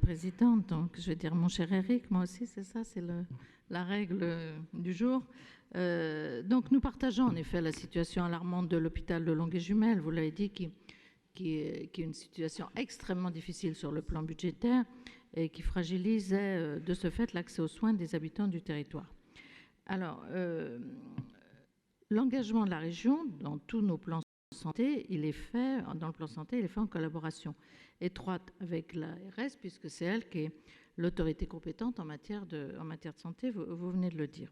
Présidente. Donc, je vais dire mon cher Eric, moi aussi, c'est ça, c'est la règle du jour. Donc, nous partageons en effet la situation alarmante de l'hôpital de Longueuil-Jumelles, vous l'avez dit, qui est une situation extrêmement difficile sur le plan budgétaire et qui fragilisait de ce fait l'accès aux soins des habitants du territoire. Alors, l'engagement de la région dans tous nos plans santé, il est fait, dans le plan santé, il est fait en collaboration étroite avec l'ARS, puisque c'est elle qui est l'autorité compétente en matière de santé, vous venez de le dire.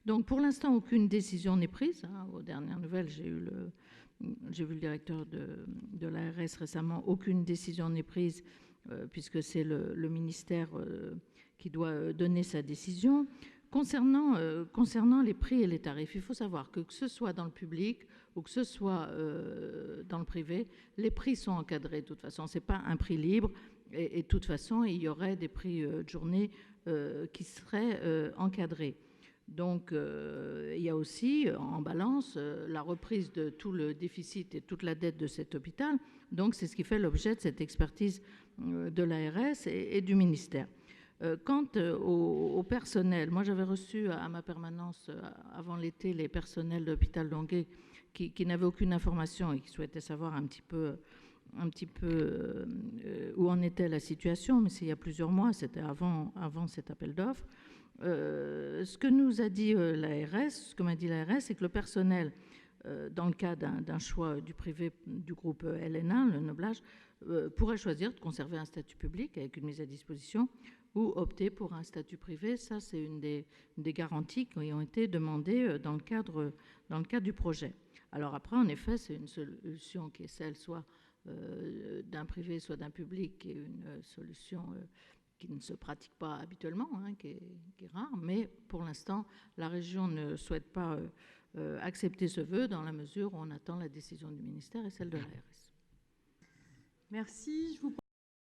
Donc pour l'instant, aucune décision n'est prise. Aux dernières nouvelles, j'ai vu le directeur de l'ARS récemment, aucune décision n'est prise, puisque c'est le ministère qui doit donner sa décision. Concernant les prix et les tarifs, il faut savoir que ce soit dans le public ou que ce soit dans le privé, les prix sont encadrés de toute façon. Ce n'est pas un prix libre et de toute façon, il y aurait des prix de journée qui seraient encadrés. Donc, il y a aussi en balance la reprise de tout le déficit et toute la dette de cet hôpital. Donc, c'est ce qui fait l'objet de cette expertise de l'ARS et du ministère. Quant au personnel, moi j'avais reçu à ma permanence avant l'été les personnels de l'hôpital Longueuil qui n'avaient aucune information et qui souhaitaient savoir un petit peu où en était la situation, mais c'est il y a plusieurs mois, c'était avant cet appel d'offres. Ce que nous a dit l'ARS, ce que m'a dit l'ARS, c'est que le personnel, dans le cas d'un choix du privé du groupe LNA, le Noblage, pourrait choisir de conserver un statut public avec une mise à disposition ou opter pour un statut privé. Ça, c'est une des garanties qui ont été demandées dans le cadre du projet. Alors après, en effet, c'est une solution qui est celle soit d'un privé, soit d'un public, qui est une solution qui ne se pratique pas habituellement, qui est rare, mais pour l'instant, la région ne souhaite pas accepter ce vœu dans la mesure où on attend la décision du ministère et celle de l'ARS. Merci. Je vous